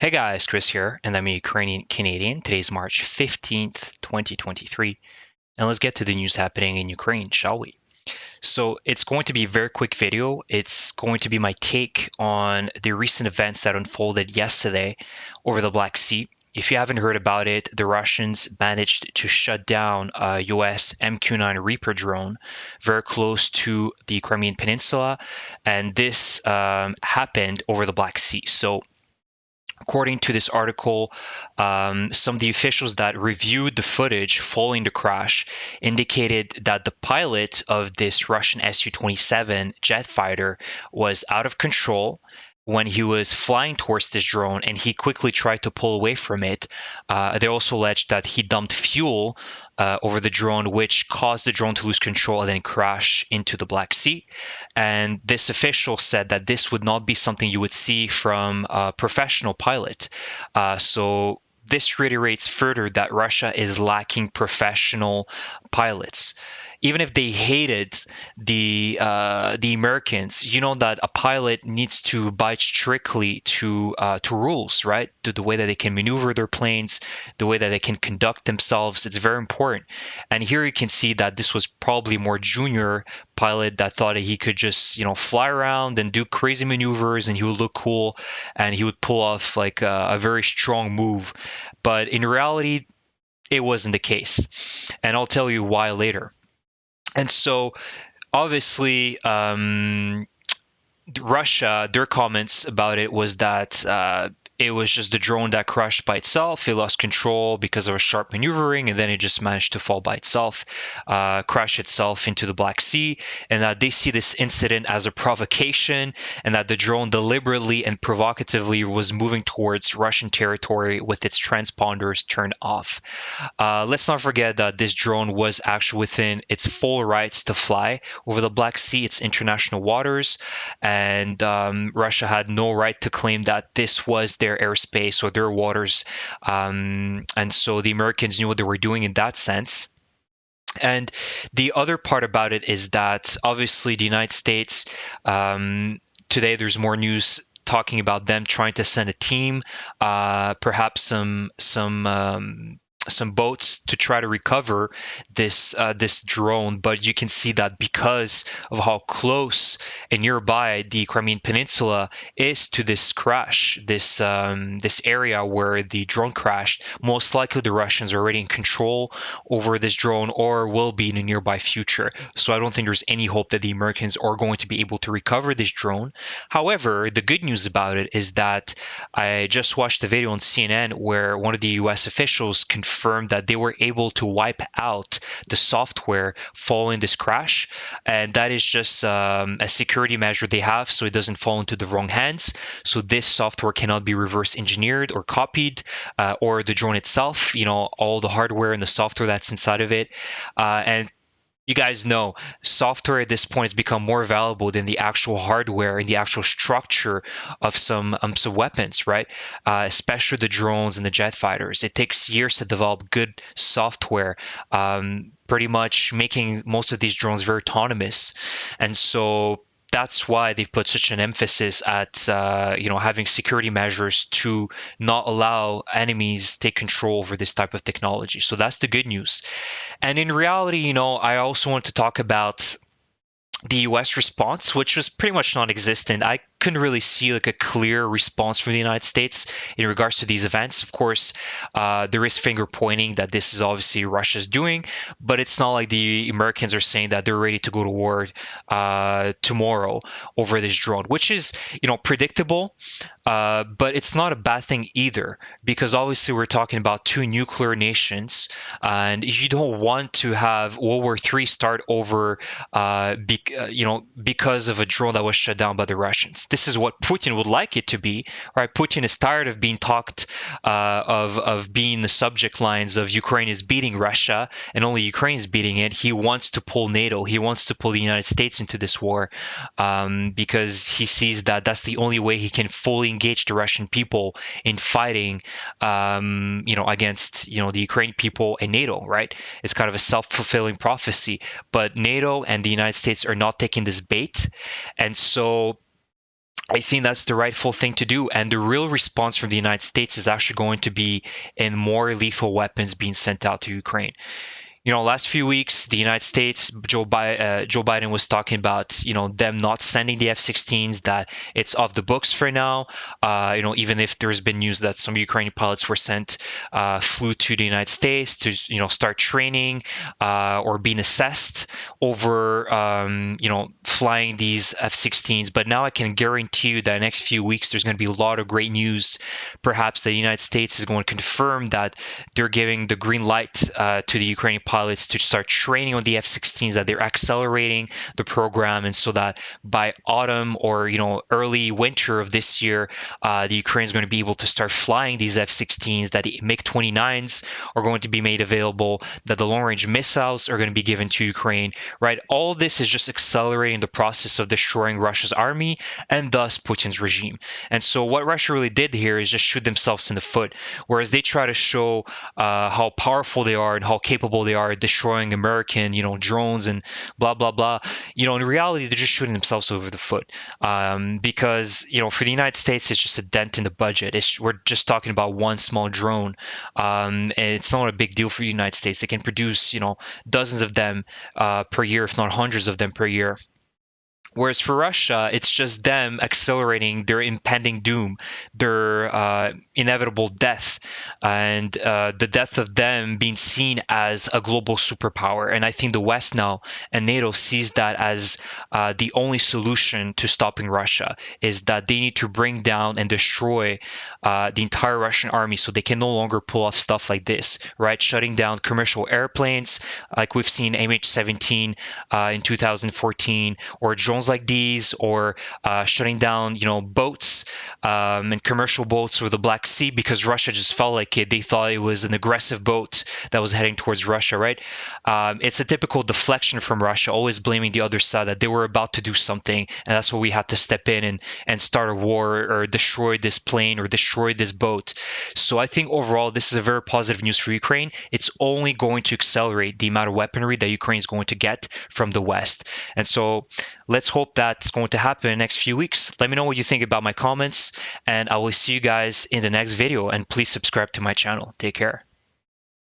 Hey guys, Chris here, and I'm a Ukrainian Canadian. Today's March 15th, 2023, and let's get to the news happening in Ukraine, shall we? So, it's going to be a very quick video. It's going to be my take on the recent events that unfolded yesterday over the Black Sea. If you haven't heard about it, the Russians managed to shut down a US MQ-9 Reaper drone very close to the Crimean Peninsula, and this happened over the Black Sea. So, according to this article, some of the officials that reviewed the footage following the crash indicated that the pilot of this Russian Su-27 jet fighter was out of control when he was flying towards this drone, and he quickly tried to pull away from it. They also alleged that he dumped fuel over the drone, which caused the drone to lose control and then crash into the Black Sea. And this official said that this would not be something you would see from a professional pilot. So this reiterates further that Russia is lacking professional pilots. Even if they hated the Americans, you know that a pilot needs to abide strictly to rules, right? To the way that they can maneuver their planes, the way that they can conduct themselves. It's very important. And here you can see that this was probably more junior pilot that thought that he could just fly around and do crazy maneuvers and he would look cool and he would pull off like a very strong move. But in reality, it wasn't the case, and I'll tell you why later. And so, obviously, Russia, their comments about it was that it was just the drone that crashed by itself. It lost control because of a sharp maneuvering, and then it just managed to fall by itself, crash itself into the Black Sea, and that they see this incident as a provocation, and that the drone deliberately and provocatively was moving towards Russian territory with its transponders turned off. Let's not forget that this drone was actually within its full rights to fly over the Black Sea, its international waters, and Russia had no right to claim that this was their airspace or their waters. And so the Americans knew what they were doing in that sense. And the other part about it is that obviously the United States, today there's more news talking about them trying to send a team, perhaps some boats to try to recover this drone. But you can see that because of how close and nearby the Crimean Peninsula is to this crash, this area where the drone crashed, most likely the Russians are already in control over this drone or will be in the nearby future. So I don't think there's any hope that the Americans are going to be able to recover this drone. However, the good news about it is that I just watched a video on CNN where one of the US officials confirmed that they were able to wipe out the software following this crash. And that is just a security measure they have so it doesn't fall into the wrong hands. So this software cannot be reverse engineered or copied, or the drone itself, all the hardware and the software that's inside of it. And you guys know software at this point has become more valuable than the actual hardware and the actual structure of some weapons, right? Especially the drones and the jet fighters. It takes years to develop good software, pretty much making most of these drones very autonomous. And so that's why they've put such an emphasis at having security measures to not allow enemies take control over this type of technology. So that's the good news. And in reality, I also want to talk about the US response, which was pretty much non-existent. I couldn't really see like a clear response from the United States in regards to these events. Of course, there is finger pointing that this is obviously Russia's doing, but it's not like the Americans are saying that they're ready to go to war tomorrow over this drone, which is, predictable. But it's not a bad thing either, because obviously we're talking about two nuclear nations, and you don't want to have World War III start over, because of a drone that was shut down by the Russians. This is what Putin would like it to be, right? Putin is tired of being talked of being the subject lines of Ukraine is beating Russia and only Ukraine is beating it. He wants to pull NATO. He wants to pull the United States into this war, because he sees that that's the only way he can fully engage the Russian people in fighting, against, the Ukrainian people and NATO, right? It's kind of a self-fulfilling prophecy. But NATO and the United States are not taking this bait. And so I think that's the rightful thing to do. And the real response from the United States is actually going to be in more lethal weapons being sent out to Ukraine. Last few weeks, the United States, Joe Biden was talking about, them not sending the F-16s, that it's off the books for now. Even if there's been news that some Ukrainian pilots flew to the United States to, start training or being assessed over, flying these F-16s. But now I can guarantee you that in the next few weeks, there's going to be a lot of great news. Perhaps the United States is going to confirm that they're giving the green light to the Ukrainian pilots to start training on the F-16s, that they're accelerating the program, and so that by autumn or early winter of this year, the Ukraine is going to be able to start flying these F-16s. That the MiG-29s are going to be made available. That the long-range missiles are going to be given to Ukraine. Right? All this is just accelerating the process of destroying Russia's army and thus Putin's regime. And so what Russia really did here is just shoot themselves in the foot. Whereas they try to show how powerful they are and how capable they are at destroying American, drones and blah blah blah. In reality, they're just shooting themselves over the foot. Because for the United States, it's just a dent in the budget. We're just talking about one small drone, and it's not a big deal for the United States. They can produce, dozens of them per year, if not hundreds of them per year. Whereas for Russia, it's just them accelerating their impending doom, their inevitable death, and the death of them being seen as a global superpower. And I think the West now and NATO sees that as the only solution to stopping Russia, is that they need to bring down and destroy the entire Russian army so they can no longer pull off stuff like this, right? Shutting down commercial airplanes, like we've seen MH17 in 2014, or drones like these, or shutting down, boats and commercial boats over the Black Sea, because Russia just felt like it. They thought it was an aggressive boat that was heading towards Russia, right? It's a typical deflection from Russia, always blaming the other side, that they were about to do something, and that's why we had to step in and start a war, or destroy this plane, or destroy this boat. So I think overall, this is a very positive news for Ukraine. It's only going to accelerate the amount of weaponry that Ukraine is going to get from the West. And so let's hope that's going to happen in the next few weeks. Let me know what you think about my comments, and I will see you guys in the next video. And please subscribe to my channel. Take care.